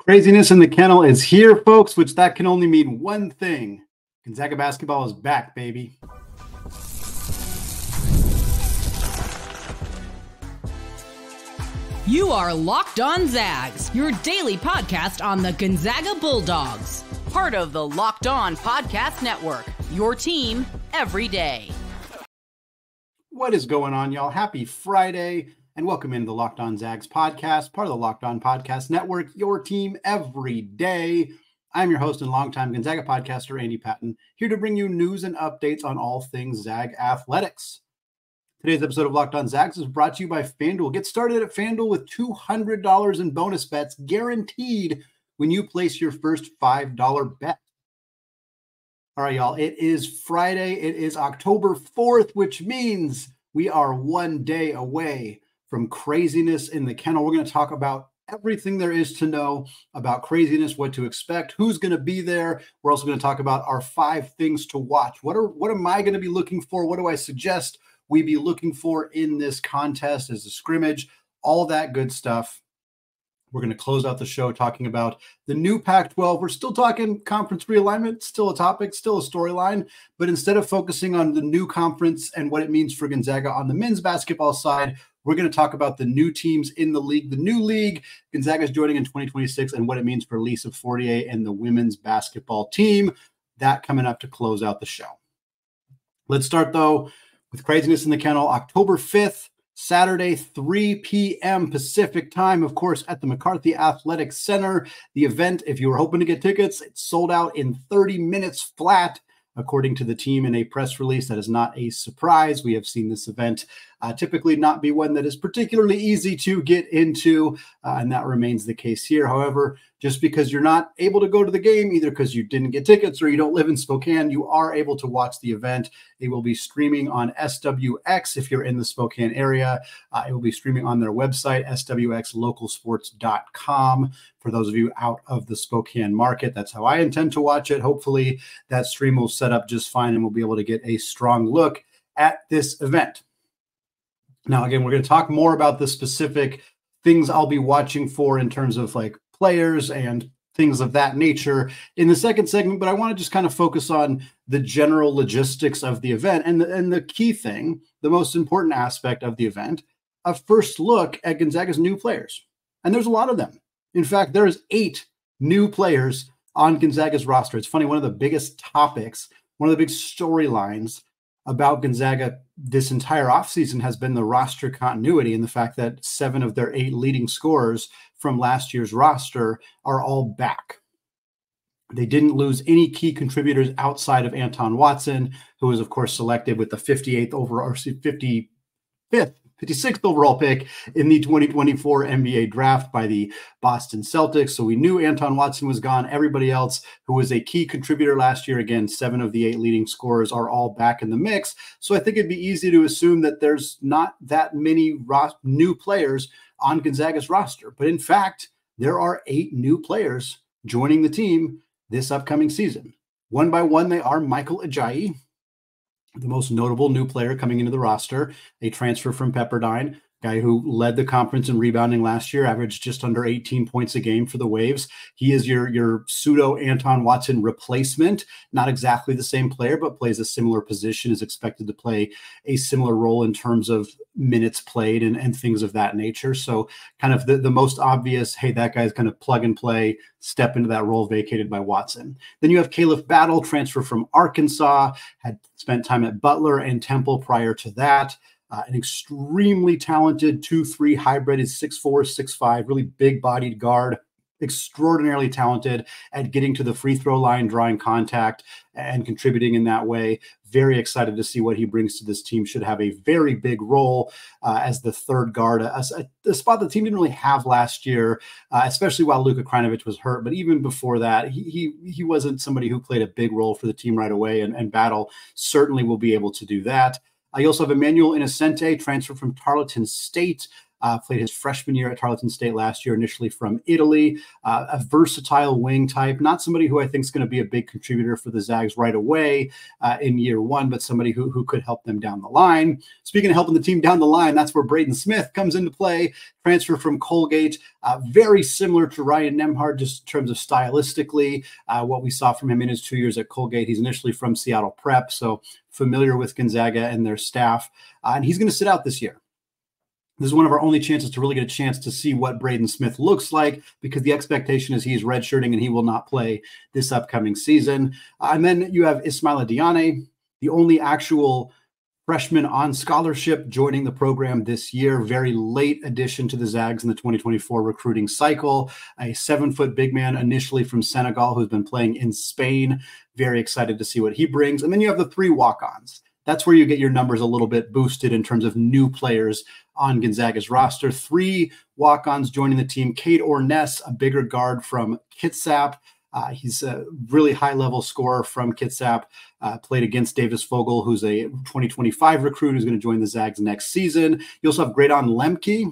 Craziness in the Kennel is here, folks, which that can only mean one thing. Gonzaga basketball is back, baby. You are Locked On Zags, your daily podcast on the Gonzaga Bulldogs. Part of the Locked On Podcast Network, your team every day. What is going on, y'all? Happy Friday, and welcome into the Locked On Zags podcast, part of the Locked On Podcast Network, your team every day. I'm your host and longtime Gonzaga podcaster, Andy Patton, here to bring you news and updates on all things Zag athletics. Today's episode of Locked On Zags is brought to you by FanDuel. Get started at FanDuel with $200 in bonus bets guaranteed when you place your first $5 bet. All right, y'all, it is Friday. It is October 4th, which means we are one day away from Craziness in the Kennel. We're going to talk about everything there is to know about Craziness, what to expect, who's going to be there. We're also going to talk about our 5 things to watch. What am I going to be looking for? What do I suggest we be looking for in this contest as a scrimmage? All that good stuff. We're going to close out the show talking about the new Pac-12. We're still talking conference realignment, still a topic, still a storyline, but instead of focusing on the new conference and what it means for Gonzaga on the men's basketball side, we're going to talk about the new teams in the league, the new league Gonzaga is joining in 2026, and what it means for Lisa Fortier and the women's basketball team. That coming up to close out the show. Let's start, though, with Craziness in the Kennel, October 5th, Saturday, 3 p.m. Pacific time, of course, at the McCarthy Athletic Center. The event, if you were hoping to get tickets, it's sold out in 30 minutes flat, according to the team in a press release. That is not a surprise. We have seen this event typically not be one that is particularly easy to get into, and that remains the case here. However, just because you're not able to go to the game, either because you didn't get tickets or you don't live in Spokane, you are able to watch the event. It will be streaming on SWX if you're in the Spokane area. It will be streaming on their website, swxlocalsports.com. For those of you out of the Spokane market, that's how I intend to watch it. Hopefully that stream will set up just fine and we'll be able to get a strong look at this event. Now, again, we're going to talk more about the specific things I'll be watching for in terms of like players and things of that nature in the second segment, but I want to just kind of focus on the general logistics of the event and the key thing, the most important aspect of the event, a first look at Gonzaga's new players. And there's a lot of them. In fact, there's 8 new players on Gonzaga's roster. It's funny, one of the biggest topics, one of the big storylines about Gonzaga this entire offseason has been the roster continuity and the fact that 7 of their 8 leading scorers from last year's roster are all back. They didn't lose any key contributors outside of Anton Watson, who was, of course, selected with the 56th overall pick in the 2024 NBA draft by the Boston Celtics. So we knew Anton Watson was gone. Everybody else who was a key contributor last year, again, 7 of the 8 leading scorers are all back in the mix. So I think it'd be easy to assume that there's not that many new players on Gonzaga's roster. But in fact, there are 8 new players joining the team this upcoming season. One by one, they are Michael Ajayi, the most notable new player coming into the roster, a transfer from Pepperdine, guy who led the conference in rebounding last year, averaged just under 18 points a game for the Waves. He is your pseudo Anton Watson replacement, not exactly the same player, but plays a similar position, is expected to play a similar role in terms of minutes played and things of that nature. So kind of the most obvious, hey, that guy's kind of plug and play, step into that role vacated by Watson. Then you have Caleb Battle, transfer from Arkansas, had spent time at Butler and Temple prior to that. An extremely talented 2-3 hybrid, is 6'4", 6'5", really big-bodied guard, extraordinarily talented at getting to the free throw line, drawing contact, and contributing in that way. Very excited to see what he brings to this team. Should have a very big role as the third guard, a spot the team didn't really have last year, especially while Luka Krajinovic was hurt. But even before that, he wasn't somebody who played a big role for the team right away, and Battle certainly will be able to do that. You also have Emmanuel Innocente, transfer from Tarleton State, played his freshman year at Tarleton State last year, initially from Italy. A versatile wing type, not somebody who I think is going to be a big contributor for the Zags right away in year one, but somebody who could help them down the line. Speaking of helping the team down the line, that's where Braden Smith comes into play. Transfer from Colgate, very similar to Ryan Nemhard, just in terms of stylistically, what we saw from him in his 2 years at Colgate. He's initially from Seattle Prep, so familiar with Gonzaga and their staff, and he's going to sit out this year. This is one of our only chances to really get a chance to see what Braden Smith looks like, because the expectation is he's redshirting and he will not play this upcoming season. And then you have Ismaila Diane, the only actual freshman on scholarship joining the program this year. Very late addition to the Zags in the 2024 recruiting cycle. A 7-foot big man initially from Senegal who's been playing in Spain. Very excited to see what he brings. And then you have the 3 walk-ons. That's where you get your numbers a little bit boosted in terms of new players on Gonzaga's roster. 3 walk-ons joining the team. Cade Orness, a bigger guard from Kitsap. He's a really high-level scorer from Kitsap, played against Davis Fogel, who's a 2025 recruit who's going to join the Zags next season. You also have Graydon Lemke.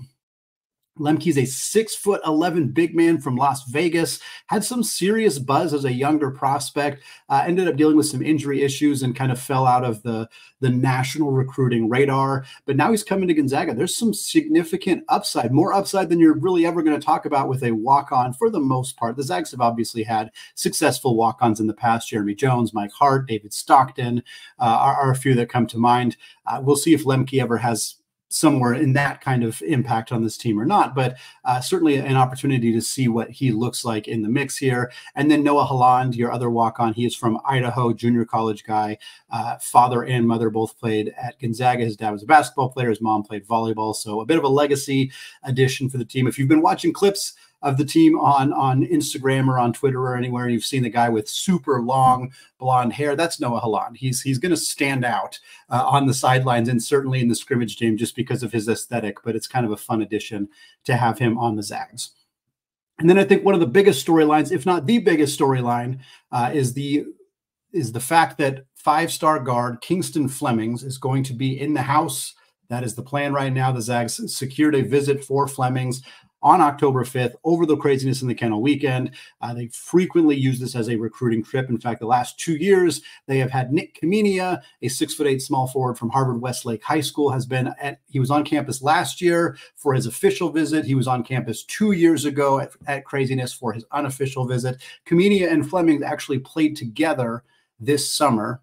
Lemke's a 6'11" big man from Las Vegas, had some serious buzz as a younger prospect, ended up dealing with some injury issues and kind of fell out of the national recruiting radar. But now he's coming to Gonzaga. There's some significant upside, more upside than you're really ever going to talk about with a walk-on for the most part. The Zags have obviously had successful walk-ons in the past. Jeremy Jones, Mike Hart, David Stockton are a few that come to mind. We'll see if Lemke ever has somewhere in that kind of impact on this team or not, but certainly an opportunity to see what he looks like in the mix here. And then Noah Holland, your other walk-on, he is from Idaho, junior college guy. Father and mother both played at Gonzaga. His dad was a basketball player. His mom played volleyball. So a bit of a legacy addition for the team. If you've been watching clips of the team on Instagram or on Twitter or anywhere, and you've seen the guy with super long blonde hair, that's Noah Holland. He's going to stand out on the sidelines and certainly in the scrimmage game just because of his aesthetic, but it's kind of a fun addition to have him on the Zags. And then I think one of the biggest storylines, if not the biggest storyline, is the fact that 5-star guard Kingston Flemings is going to be in the house. That is the plan right now. The Zags secured a visit for Flemings on October 5th over the Kraziness in the Kennel weekend. They frequently use this as a recruiting trip. In fact, the last 2 years, they have had Nick Kaminia, a 6'8" small forward from Harvard Westlake High School, he was on campus last year for his official visit. He was on campus 2 years ago at Kraziness for his unofficial visit. Kaminia and Fleming actually played together this summer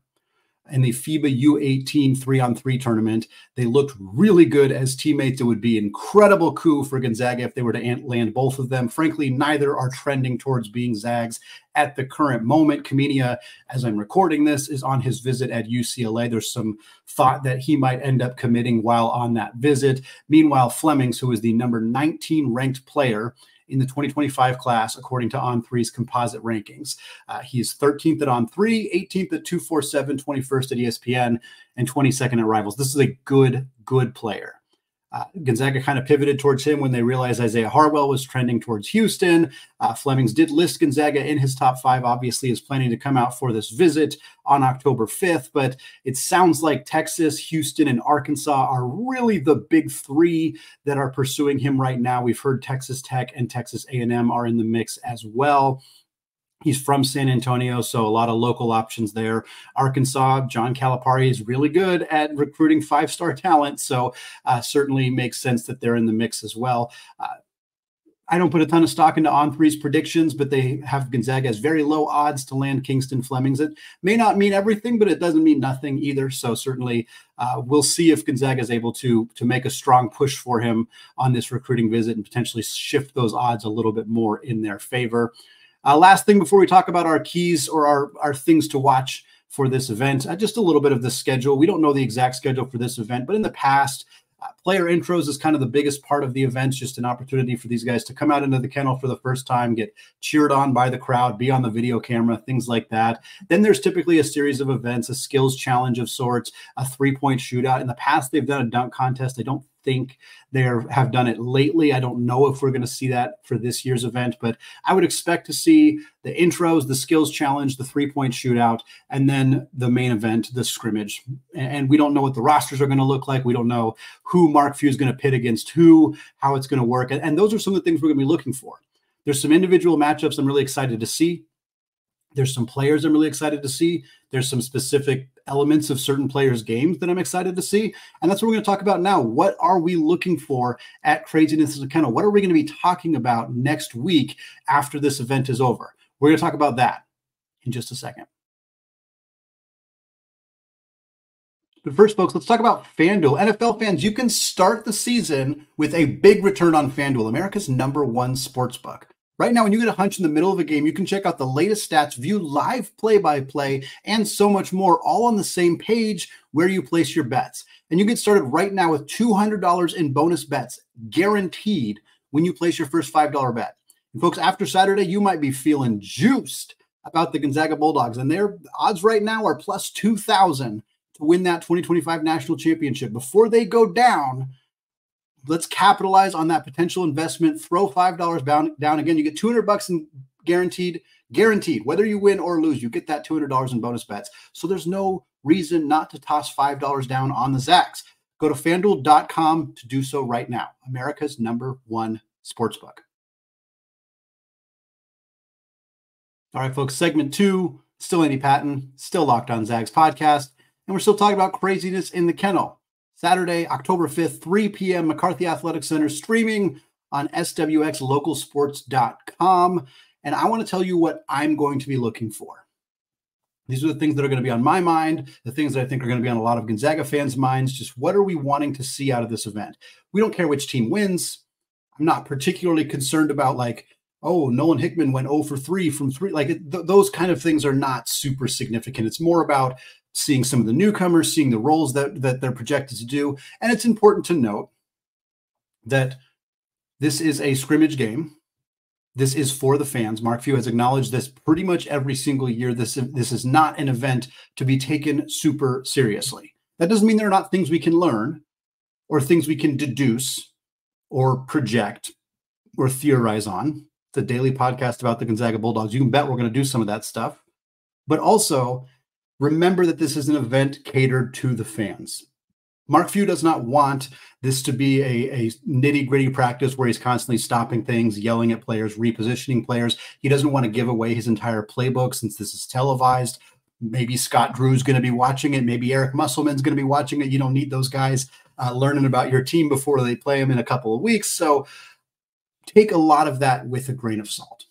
in the FIBA U18 3-on-3 tournament. They looked really good as teammates. It would be an incredible coup for Gonzaga if they were to land both of them. Frankly, neither are trending towards being Zags at the current moment. Kaminia, as I'm recording this, is on his visit at UCLA. There's some thought that he might end up committing while on that visit. Meanwhile, Flemings, who is the number 19 ranked player in the 2025 class, according to On3's composite rankings. He's 13th at On3, 18th at 247, 21st at ESPN, and 22nd at Rivals. This is a good player. Gonzaga kind of pivoted towards him when they realized Isaiah Harwell was trending towards Houston. Flemings did list Gonzaga in his top 5, obviously is planning to come out for this visit on October 5th, but it sounds like Texas, Houston, and Arkansas are really the big 3 that are pursuing him right now. We've heard Texas Tech and Texas A&M are in the mix as well. He's from San Antonio, so a lot of local options there. Arkansas, John Calipari is really good at recruiting 5-star talent, so certainly makes sense that they're in the mix as well. I don't put a ton of stock into On3's predictions, but they have Gonzaga as very low odds to land Kingston Flemings. It may not mean everything, but it doesn't mean nothing either. So certainly we'll see if Gonzaga is able to make a strong push for him on this recruiting visit and potentially shift those odds a little bit more in their favor. Last thing before we talk about our keys or our things to watch for this event, just a little bit of the schedule. We don't know the exact schedule for this event, but in the past, player intros is kind of the biggest part of the event, just an opportunity for these guys to come out into the kennel for the first time, get cheered on by the crowd, be on the video camera, things like that. Then there's typically a series of events, a skills challenge of sorts, a 3-point shootout. In the past, they've done a dunk contest. I don't think they have done it lately. I don't know if we're going to see that for this year's event, but I would expect to see the intros, the skills challenge, the 3-point shootout, and then the main event, the scrimmage. And we don't know what the rosters are going to look like. We don't know who Mark Few is going to pit against who, how it's going to work. And those are some of the things we're going to be looking for. There's some individual matchups I'm really excited to see. There's some players I'm really excited to see. There's some specific elements of certain players' games that I'm excited to see. And that's what we're going to talk about now. What are we looking for at Kraziness and Kennel? What are we going to be talking about next week after this event is over? We're going to talk about that in just a second. But first, folks, let's talk about FanDuel. NFL fans, you can start the season with a big return on FanDuel, America's #1 sportsbook. Right now, when you get a hunch in the middle of a game, you can check out the latest stats, view live play-by-play, and so much more, all on the same page where you place your bets. And you get started right now with $200 in bonus bets, guaranteed, when you place your first $5 bet. And folks, after Saturday, you might be feeling juiced about the Gonzaga Bulldogs, and their odds right now are plus 2,000 to win that 2025 national championship. Before they go down, let's capitalize on that potential investment. Throw $5 down. Again, you get $200 in guaranteed. Whether you win or lose, you get that $200 in bonus bets. So there's no reason not to toss $5 down on the Zags. Go to FanDuel.com to do so right now. America's #1 sportsbook. All right, folks, segment 2, still Andy Patton, still Locked On Zags podcast, and we're still talking about Kraziness in the Kennel. Saturday, October 5th, 3 p.m., McCarthy Athletic Center, streaming on swxlocalsports.com. And I want to tell you what I'm going to be looking for. These are the things that are going to be on my mind, the things that I think are going to be on a lot of Gonzaga fans' minds. Just what are we wanting to see out of this event? We don't care which team wins. I'm not particularly concerned about, like, oh, Nolan Hickman went 0 for 3 from 3. Like, those kind of things are not super significant. It's more about seeing some of the newcomers, seeing the roles that they're projected to do. And it's important to note that this is a scrimmage game. This is for the fans. Mark Few has acknowledged this pretty much every single year. This is not an event to be taken super seriously. That doesn't mean there are not things we can learn or things we can deduce or project or theorize on. It's a daily podcast about the Gonzaga Bulldogs. You can bet we're going to do some of that stuff. But also, remember that this is an event catered to the fans. Mark Few does not want this to be a nitty-gritty practice where he's constantly stopping things, yelling at players, repositioning players. He doesn't want to give away his entire playbook since this is televised. Maybe Scott Drew's going to be watching it. Maybe Eric Musselman's going to be watching it. You don't need those guys learning about your team before they play them in a couple of weeks. So take a lot of that with a grain of salt.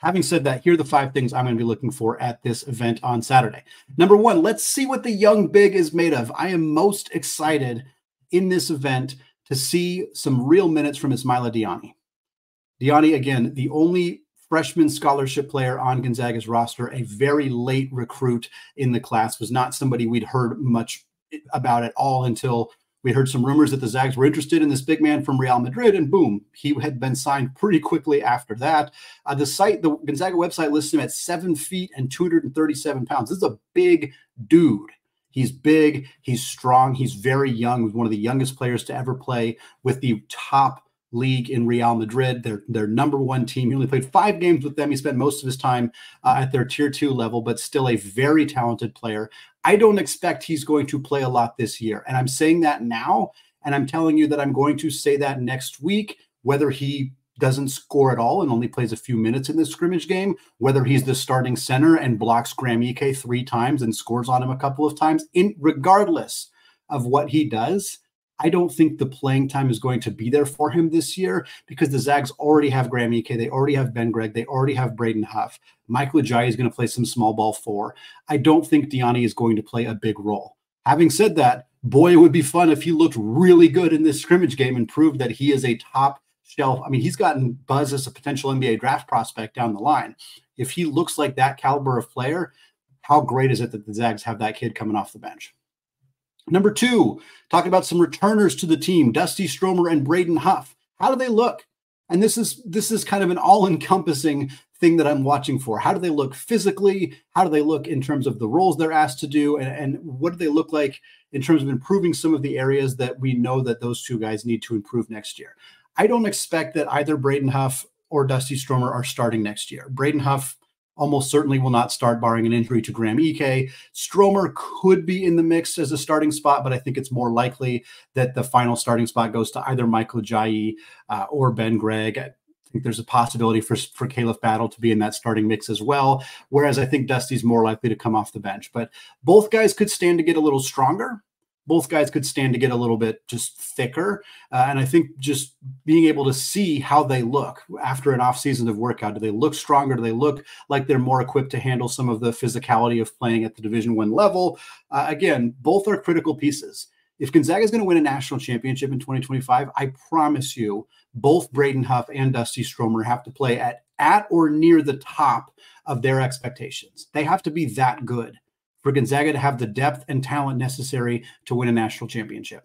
Having said that, here are the 5 things I'm going to be looking for at this event on Saturday. Number 1, let's see what the young big is made of. I am most excited in this event to see some real minutes from Ismaila Diani. Diani, again, the only freshman scholarship player on Gonzaga's roster, a very late recruit in the class, was not somebody we'd heard much about at all until we heard some rumors that the Zags were interested in this big man from Real Madrid, and boom, he had been signed pretty quickly after that. The Gonzaga website lists him at 7 feet and 237 pounds. This is a big dude. He's big, he's strong, he's very young. He's one of the youngest players to ever play with the top league in Real Madrid, their #1 team. He only played 5 games with them. He spent most of his time at their tier 2 level, but still a very talented player. I don't expect he's going to play a lot this year. And I'm saying that now, and I'm telling you that I'm going to say that next week, whether he doesn't score at all and only plays a few minutes in this scrimmage game, whether he's the starting center and blocks Graham Ike 3 times and scores on him a couple of times, regardless of what he does, I don't think the playing time is going to be there for him this year because the Zags already have Graham Ike. They already have Ben Gregg. They already have Braden Huff. Michael Ajayi is going to play some small ball 4. I don't think Diani is going to play a big role. Having said that, boy, it would be fun if he looked really good in this scrimmage game and proved that he is a top shelf. I mean, he's gotten buzz as a potential NBA draft prospect down the line. If he looks like that caliber of player, how great is it that the Zags have that kid coming off the bench? Number 2, talking about some returners to the team, Dusty Stromer and Braden Huff. How do they look? And this is kind of an all-encompassing thing that I'm watching for. How do they look physically? How do they look in terms of the roles they're asked to do? And what do they look like in terms of improving some of the areas that we know that those two guys need to improve next year? I don't expect that either Braden Huff or Dusty Stromer are starting next year. Braden Huff almost certainly will not start, barring an injury to Graham Ike. Stromer could be in the mix as a starting spot, but I think it's more likely that the final starting spot goes to either Michael Ajayi or Ben Gregg. I think there's a possibility for Caleb Battle to be in that starting mix as well, whereas I think Dusty's more likely to come off the bench. But both guys could stand to get a little stronger. Both guys could stand to get a little bit just thicker. And I think just being able to see how they look after an off season of workout, do they look stronger? Do they look like they're more equipped to handle some of the physicality of playing at the Division I level? Again, both are critical pieces. If Gonzaga is going to win a national championship in 2025, I promise you, both Braden Huff and Dusty Stromer have to play at or near the top of their expectations. They have to be that good for Gonzaga to have the depth and talent necessary to win a national championship.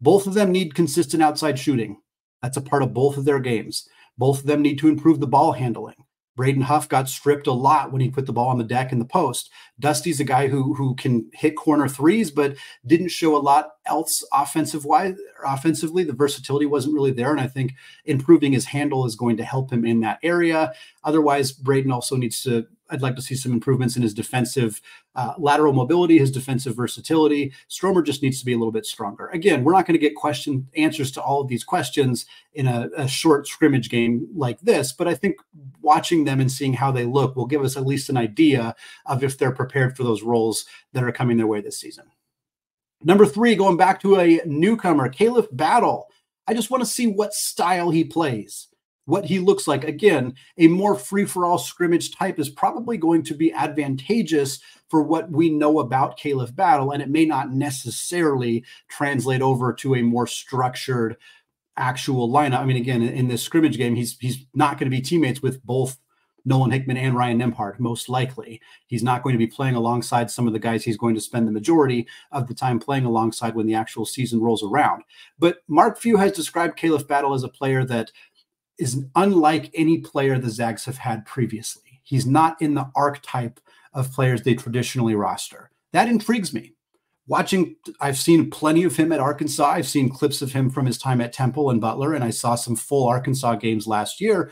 Both of them need consistent outside shooting. That's a part of both of their games. Both of them need to improve the ball handling. Braden Huff got stripped a lot when he put the ball on the deck in the post. Dusty's a guy who can hit corner threes, but didn't show a lot else offensively. The versatility wasn't really there, and I think improving his handle is going to help him in that area. Otherwise, Braden also needs to, I'd like to see some improvements in his defensive lateral mobility, his defensive versatility. Stromer just needs to be a little bit stronger. Again, we're not going to get answers to all of these questions in a short scrimmage game like this, but I think watching them and seeing how they look will give us at least an idea of if they're prepared for those roles that are coming their way this season. Number 3, going back to a newcomer, Caleb Battle. I just want to see what style he plays, what he looks like. Again, a more free-for-all scrimmage type is probably going to be advantageous for what we know about Caleb Battle, and it may not necessarily translate over to a more structured actual lineup. I mean, again, in this scrimmage game, he's not going to be teammates with both Nolan Hickman and Ryan Nembhard, most likely. He's not going to be playing alongside some of the guys he's going to spend the majority of the time playing alongside when the actual season rolls around. But Mark Few has described Caleb Battle as a player that is unlike any player the Zags have had previously. He's not in the archetype of players they traditionally roster. That intrigues me. I've seen plenty of him at Arkansas. I've seen clips of him from his time at Temple and Butler, and I saw some full Arkansas games last year.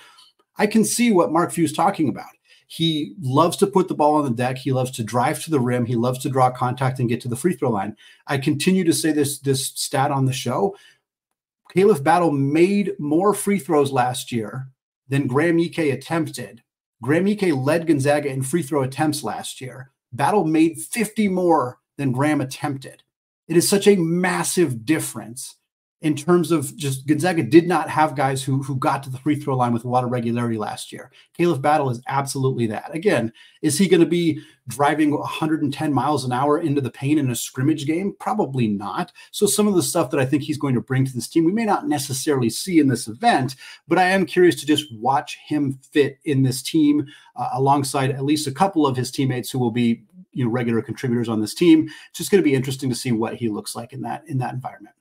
I can see what Mark Few is talking about. He loves to put the ball on the deck. He loves to drive to the rim. He loves to draw contact and get to the free throw line. I continue to say this stat on the show. Caleb Battle made more free throws last year than Graham Ike attempted. Graham Ike led Gonzaga in free throw attempts last year. Battle made 50 more than Graham attempted. It is such a massive difference in terms of just Gonzaga did not have guys who got to the free throw line with a lot of regularity last year. Caleb Battle is absolutely that. Again, is he going to be driving 110 miles an hour into the paint in a scrimmage game? Probably not. So some of the stuff that I think he's going to bring to this team, we may not necessarily see in this event, but I am curious to just watch him fit in this team alongside at least a couple of his teammates who will be regular contributors on this team. It's just going to be interesting to see what he looks like in that environment.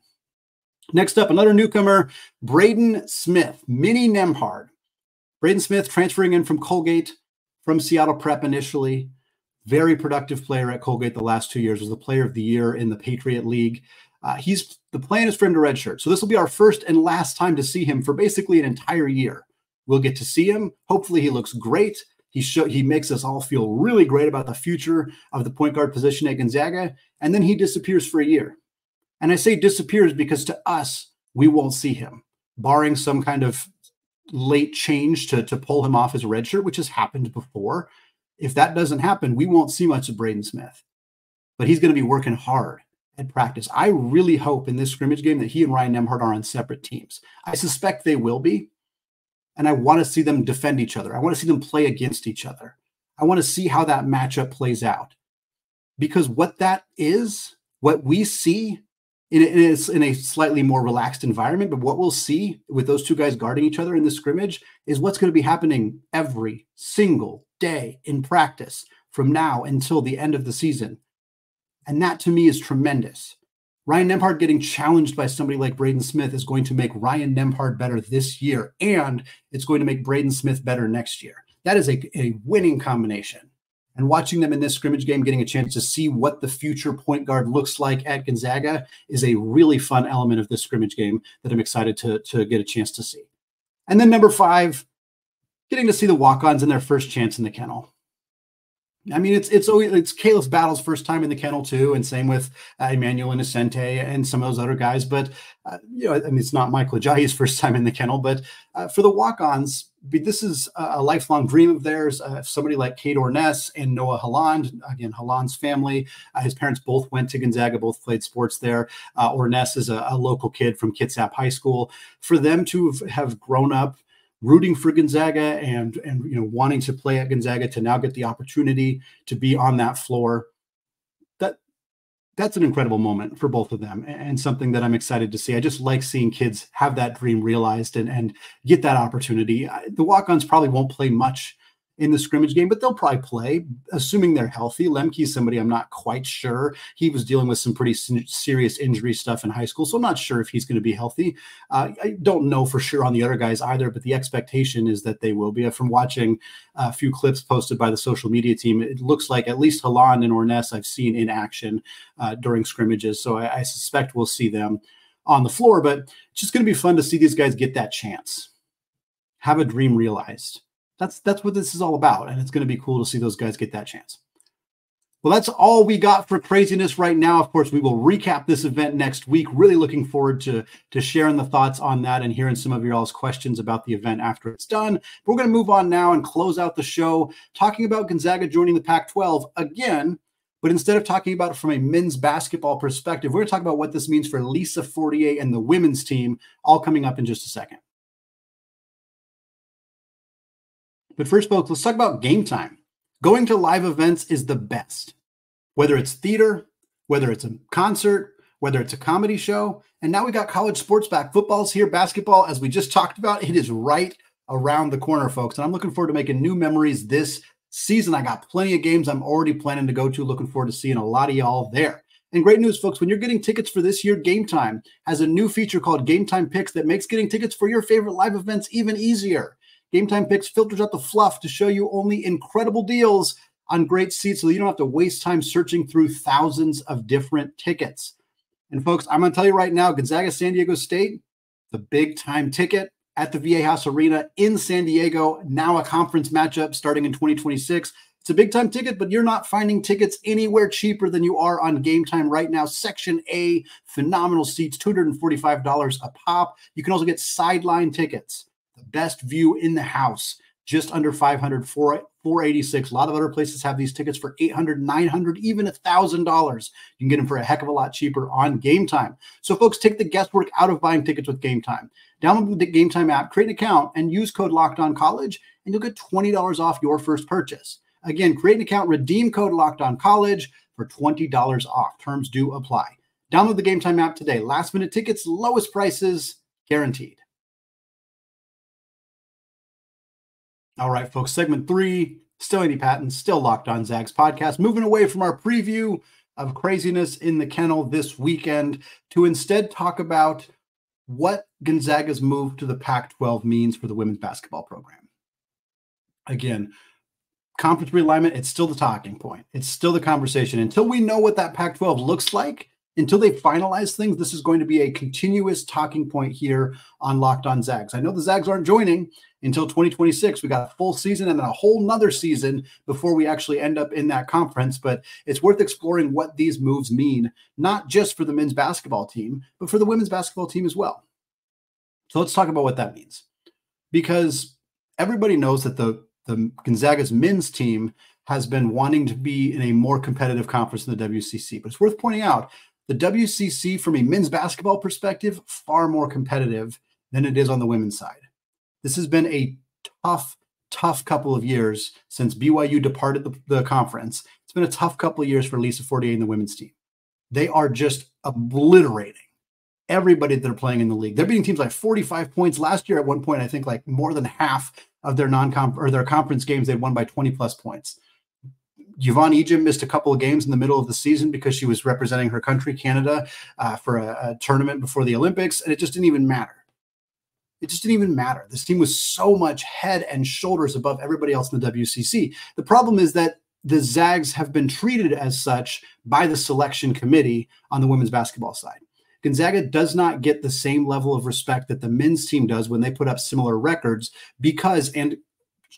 Next up, another newcomer, Braden Smith, Mini Nembhard. Braden Smith transferring in from Colgate, from Seattle Prep initially. Very productive player at Colgate the last 2 years. Was the player of the year in the Patriot League. The plan is for him to redshirt. So this will be our first and last time to see him for basically an entire year. We'll get to see him. Hopefully he looks great. He makes us all feel really great about the future of the point guard position at Gonzaga. And then he disappears for a year. And I say disappears because to us, we won't see him, barring some kind of late change to pull him off as a redshirt, which has happened before. If that doesn't happen, we won't see much of Braden Smith. But he's going to be working hard at practice. I really hope in this scrimmage game that he and Ryan Nembhard are on separate teams. I suspect they will be. And I want to see them defend each other. I want to see them play against each other. I want to see how that matchup plays out. Because what that is, what we see, it is in a slightly more relaxed environment, but what we'll see with those two guys guarding each other in this scrimmage is what's going to be happening every single day in practice from now until the end of the season. And that to me is tremendous Ryan Nembhard getting challenged by somebody like Braden Smith is going to make Ryan Nembhard better this year, and it's going to make Braden Smith better next year. That is a winning combination. And watching them in this scrimmage game, getting a chance to see what the future point guard looks like at Gonzaga is a really fun element of this scrimmage game that I'm excited to get a chance to see. And then number 5, getting to see the walk-ons in their first chance in the Kennel. I mean, it's Caleb Battle's first time in the Kennel too, and same with Emmanuel Innocente and some of those other guys. But I mean, it's not Michael Ajayi's first time in the Kennel. But for the walk-ons, this is a lifelong dream of theirs. Somebody like Kate Orness and Noah Holland, again, Holland's family. His parents both went to Gonzaga, both played sports there. Orness is a local kid from Kitsap High School. For them to have grown up rooting for Gonzaga and wanting to play at Gonzaga, to now get the opportunity to be on that floor, that's an incredible moment for both of them, and something that I'm excited to see. I just like seeing kids have that dream realized and get that opportunity. The walk-ons probably won't play much in the scrimmage game, but they'll probably play, assuming they're healthy. Lemke's somebody I'm not quite sure. He was dealing with some pretty serious injury stuff in high school, so I'm not sure if he's going to be healthy. I don't know for sure on the other guys either, but the expectation is that they will be. From watching a few clips posted by the social media team, it looks like at least Holland and Orness I've seen in action during scrimmages, so I suspect we'll see them on the floor. But it's just going to be fun to see these guys get that chance, have a dream realized. That's what this is all about, and it's going to be cool to see those guys get that chance. Well, that's all we got for Kraziness right now. Of course, we will recap this event next week. Really looking forward to sharing the thoughts on that and hearing some of y'all's questions about the event after it's done. We're going to move on now and close out the show talking about Gonzaga joining the Pac-12 again, but instead of talking about it from a men's basketball perspective, we're going to talk about what this means for Lisa Fortier and the women's team, all coming up in just a second. But first, folks, let's talk about game time. Going to live events is the best, whether it's theater, whether it's a concert, whether it's a comedy show. And now we got college sports back. Football's here, basketball, as we just talked about, it is right around the corner, folks. And I'm looking forward to making new memories this season. I got plenty of games I'm already planning to go to. Looking forward to seeing a lot of y'all there. And great news, folks, when you're getting tickets for this year, Game Time has a new feature called Game Time Picks that makes getting tickets for your favorite live events even easier. Game Time Picks filters out the fluff to show you only incredible deals on great seats so you don't have to waste time searching through thousands of different tickets. And folks, I'm going to tell you right now, Gonzaga San Diego State, the big time ticket at the VA House Arena in San Diego, now a conference matchup starting in 2026. It's a big time ticket, but you're not finding tickets anywhere cheaper than you are on Game Time right now. Section A, phenomenal seats, $245 a pop. You can also get sideline tickets. The best view in the house, just under $500, $486. A lot of other places have these tickets for $800, $900, even $1,000. You can get them for a heck of a lot cheaper on Game Time. So, folks, take the guesswork out of buying tickets with Game Time. Download the Game Time app, create an account, and use code LOCKEDONCollege, and you'll get $20 off your first purchase. Again, create an account, redeem code LOCKEDONCollege for $20 off. Terms do apply. Download the Game Time app today. Last-minute tickets, lowest prices, guaranteed. All right, folks, segment 3, still Andy Patton, still Locked On Zags podcast. Moving away from our preview of Kraziness in the Kennel this weekend to instead talk about what Gonzaga's move to the Pac-12 means for the women's basketball program. Again, conference realignment, it's still the talking point. It's still the conversation. Until we know what that Pac-12 looks like, until they finalize things, this is going to be a continuous talking point here on Locked On Zags. I know the Zags aren't joining until 2026. We got a full season and then a whole nother season before we actually end up in that conference. But it's worth exploring what these moves mean, not just for the men's basketball team, but for the women's basketball team as well. So let's talk about what that means. Because everybody knows that the Gonzaga's men's team has been wanting to be in a more competitive conference than the WCC. But it's worth pointing out the WCC, from a men's basketball perspective, far more competitive than it is on the women's side. This has been a tough couple of years since BYU departed the conference. It's been a tough couple of years for Lisa Fortier and the women's team. They are just obliterating everybody that they're playing in the league. They're beating teams like 45 points. Last year, at one point, I think like more than half of their their conference games, they won by 20 plus points. Yvonne Egypt missed a couple of games in the middle of the season because she was representing her country, Canada, for a tournament before the Olympics, and it just didn't even matter. It just didn't even matter. This team was so much head and shoulders above everybody else in the WCC. The problem is that the Zags have been treated as such by the selection committee on the women's basketball side. Gonzaga does not get the same level of respect that the men's team does when they put up similar records because, and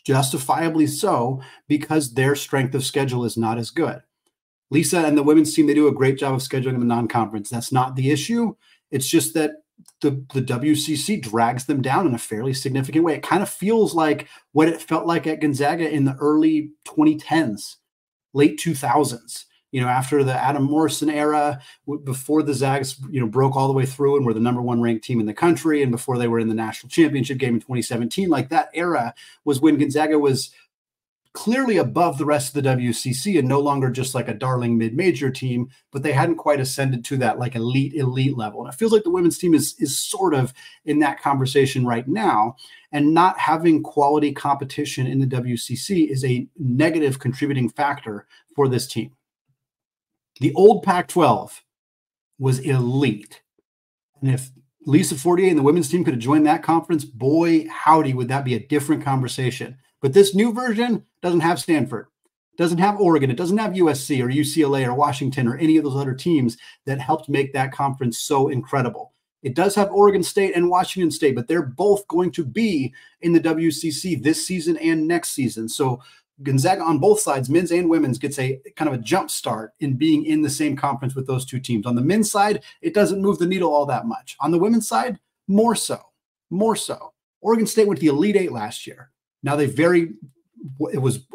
justifiably so, because their strength of schedule is not as good. Lisa and the women's team, they do a great job of scheduling the non-conference. That's not the issue. It's just that the WCC drags them down in a fairly significant way. It kind of feels like what it felt like at Gonzaga in the early 2010s, late 2000s. After the Adam Morrison era, before the Zags, broke all the way through and were the #1 ranked team in the country, and before they were in the national championship game in 2017, like that era was when Gonzaga was clearly above the rest of the WCC and no longer just like a darling mid-major team, but they hadn't quite ascended to that like elite level. And it feels like the women's team is sort of in that conversation right now, and not having quality competition in the WCC is a negative contributing factor for this team. The old Pac-12 was elite. And if Lisa Fortier and the women's team could have joined that conference, boy, howdy, would that be a different conversation. But this new version doesn't have Stanford, doesn't have Oregon, it doesn't have USC or UCLA or Washington or any of those other teams that helped make that conference so incredible. It does have Oregon State and Washington State, but they're both going to be in the WCC this season and next season. So Gonzaga on both sides, men's and women's, gets a kind of a jump start in being in the same conference with those two teams. On the men's side, it doesn't move the needle all that much. On the women's side, more so. Oregon State went to the Elite Eight last year. Now it was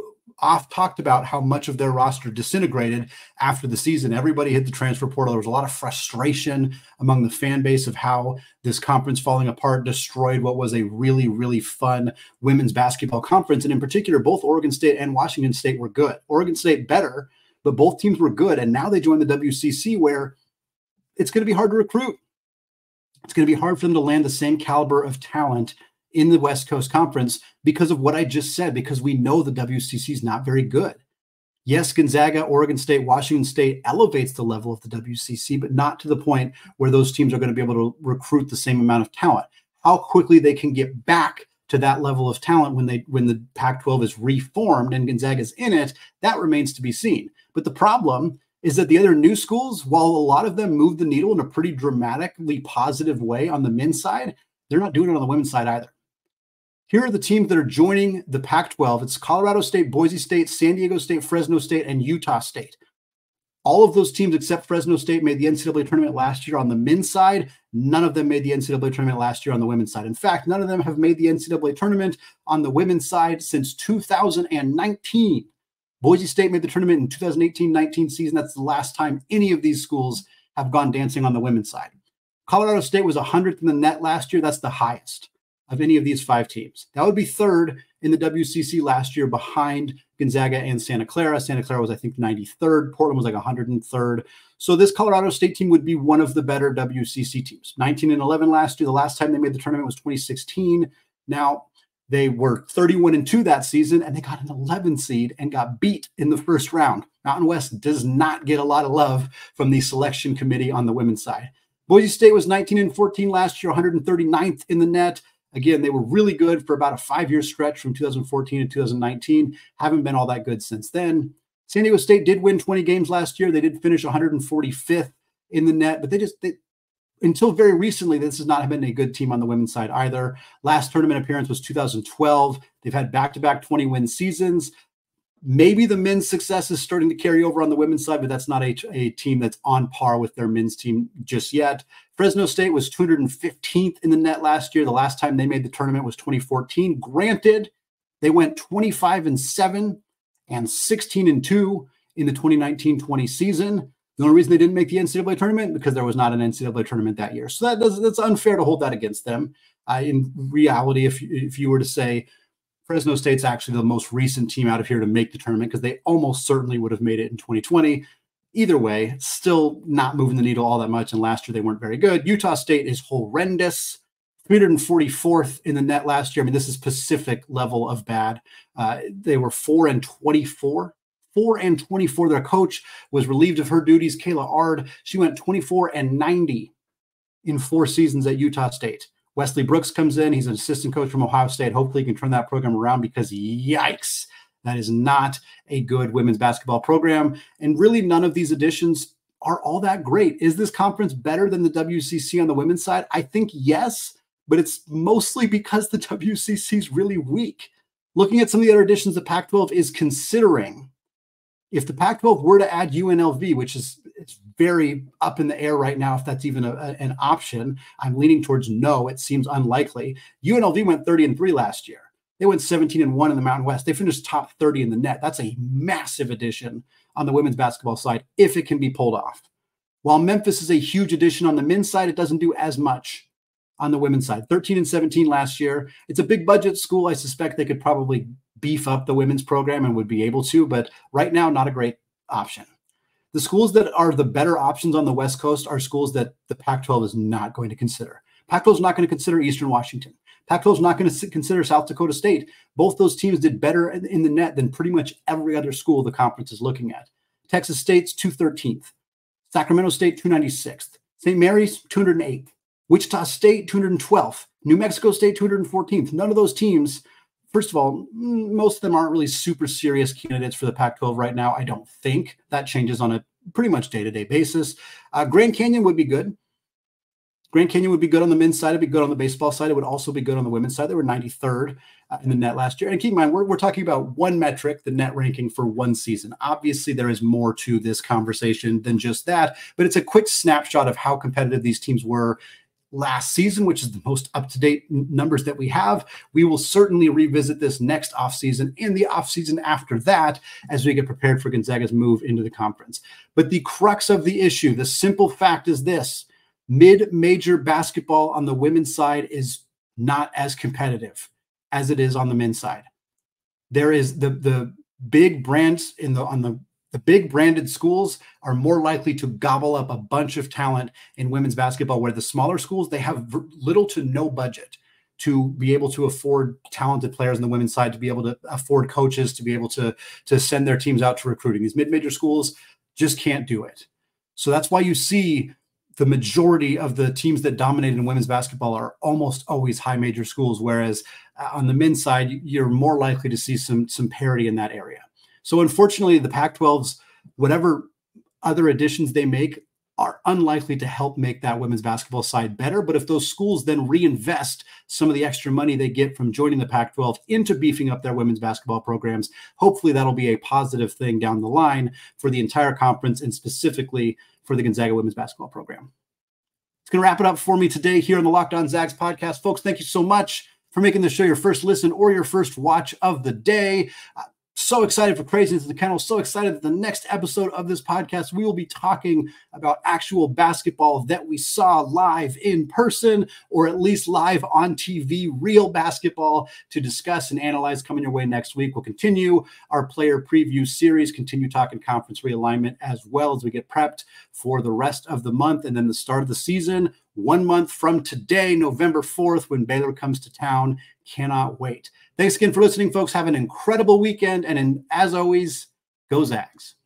talked about how much of their roster disintegrated after the season. Everybody hit the transfer portal. There was a lot of frustration among the fan base of how this conference falling apart destroyed what was a really, really fun women's basketball conference. And in particular, both Oregon State and Washington State were good. Oregon State better, but both teams were good. And now they joined the WCC, where it's going to be hard to recruit. It's going to be hard for them to land the same caliber of talent in the West Coast Conference because of what I just said, because we know the WCC is not very good. Yes, Gonzaga, Oregon State, Washington State elevates the level of the WCC, but not to the point where those teams are going to be able to recruit the same amount of talent. How quickly they can get back to that level of talent when the Pac-12 is reformed and Gonzaga's in it, that remains to be seen. But the problem is that the other new schools, while a lot of them move the needle in a pretty dramatically positive way on the men's side, they're not doing it on the women's side either. Here are the teams that are joining the Pac-12. It's Colorado State, Boise State, San Diego State, Fresno State, and Utah State. All of those teams except Fresno State made the NCAA tournament last year on the men's side. None of them made the NCAA tournament last year on the women's side. In fact, none of them have made the NCAA tournament on the women's side since 2019. Boise State made the tournament in 2018-19 season. That's the last time any of these schools have gone dancing on the women's side. Colorado State was 100th in the net last year. That's the highest of any of these five teams. That would be third in the WCC last year behind Gonzaga and Santa Clara. Santa Clara was, I think, 93rd. Portland was like 103rd. So this Colorado State team would be one of the better WCC teams. 19-11 last year. The last time they made the tournament was 2016. Now, they were 31-2 that season, and they got an 11 seed and got beat in the first round. Mountain West does not get a lot of love from the selection committee on the women's side. Boise State was 19-14 last year, 139th in the net. Again, they were really good for about a 5-year stretch from 2014 to 2019. Haven't been all that good since then. San Diego State did win 20 games last year. They did finish 145th in the net, but they until very recently, this has not been a good team on the women's side either. Last tournament appearance was 2012. They've had back-to-back 20-win seasons. Maybe the men's success is starting to carry over on the women's side, but that's not a team that's on par with their men's team just yet. Fresno State was 215th in the net last year. The last time they made the tournament was 2014. Granted, they went 25-7 and 16-2 in the 2019-20 season. The only reason they didn't make the NCAA tournament because there was not an NCAA tournament that year. So that's unfair to hold that against them. In reality, if you were to say Fresno State's actually the most recent team out of here to make the tournament because they almost certainly would have made it in 2020. Either way, still not moving the needle all that much. And last year they weren't very good. Utah State is horrendous. 344th in the net last year. I mean, this is Pacific level of bad. They were 4-24. 24-24. Their coach was relieved of her duties, Kayla Ard. She went 24-90 in 4 seasons at Utah State. Wesley Brooks comes in. He's an assistant coach from Ohio State. Hopefully he can turn that program around because yikes, that is not a good women's basketball program. And really none of these additions are all that great. Is this conference better than the WCC on the women's side? I think yes, but it's mostly because the WCC is really weak. Looking at some of the other additions the Pac-12 is considering, if the Pac-12 were to add UNLV, which is it's very up in the air right now if that's even an option, I'm leaning towards no. It seems unlikely. UNLV went 30-3 last year. They went 17-1 in the Mountain West. They finished top 30 in the net. That's a massive addition on the women's basketball side if it can be pulled off. While Memphis is a huge addition on the men's side, it doesn't do as much on the women's side. 13-17 last year. It's a big budget school. I suspect they could probably beef up the women's program and would be able to, but right now, not a great option. The schools that are the better options on the West Coast are schools that the Pac-12 is not going to consider. Pac-12 is not going to consider Eastern Washington. Pac-12 is not going to consider South Dakota State. Both those teams did better in the net than pretty much every other school the conference is looking at. Texas State's 213th. Sacramento State, 296th. St. Mary's, 208th. Wichita State, 212th. New Mexico State, 214th. None of those teams, first of all, most of them aren't really super serious candidates for the Pac-12 right now. I don't think that changes on a pretty much day-to-day basis. Grand Canyon would be good. Grand Canyon would be good on the men's side. It'd be good on the baseball side. It would also be good on the women's side. They were 93rd in the net last year. And keep in mind, we're talking about one metric, the net ranking for one season. Obviously, there is more to this conversation than just that, but it's a quick snapshot of how competitive these teams were last season, which is the most up-to-date numbers that we have. We will certainly revisit this next offseason and the offseason after that as we get prepared for Gonzaga's move into the conference. But the crux of the issue, the simple fact is this: mid-major basketball on the women's side is not as competitive as it is on the men's side. There is the big brands the big branded schools are more likely to gobble up a bunch of talent in women's basketball, where the smaller schools, they have little to no budget to be able to afford talented players on the women's side, to be able to afford coaches, to be able to send their teams out to recruiting. These mid-major schools just can't do it. So that's why you see the majority of the teams that dominate in women's basketball are almost always high major schools, whereas on the men's side, you're more likely to see some parity in that area. So unfortunately, the Pac-12's whatever other additions they make are unlikely to help make that women's basketball side better. But if those schools then reinvest some of the extra money they get from joining the Pac-12 into beefing up their women's basketball programs, hopefully that'll be a positive thing down the line for the entire conference and specifically for the Gonzaga women's basketball program. It's going to wrap it up for me today here on the Locked On Zags podcast. Folks, thank you so much for making the show your first listen or your first watch of the day. So excited for Kraziness and the Kennel. So excited that the next episode of this podcast, we will be talking about actual basketball that we saw live in person, or at least live on TV, real basketball to discuss and analyze coming your way next week. We'll continue our player preview series, continue talking conference realignment as well as we get prepped for the rest of the month and then the start of the season. 1 month from today, November 4th, when Baylor comes to town. Cannot wait. Thanks again for listening, folks. Have an incredible weekend. And as always, go Zags.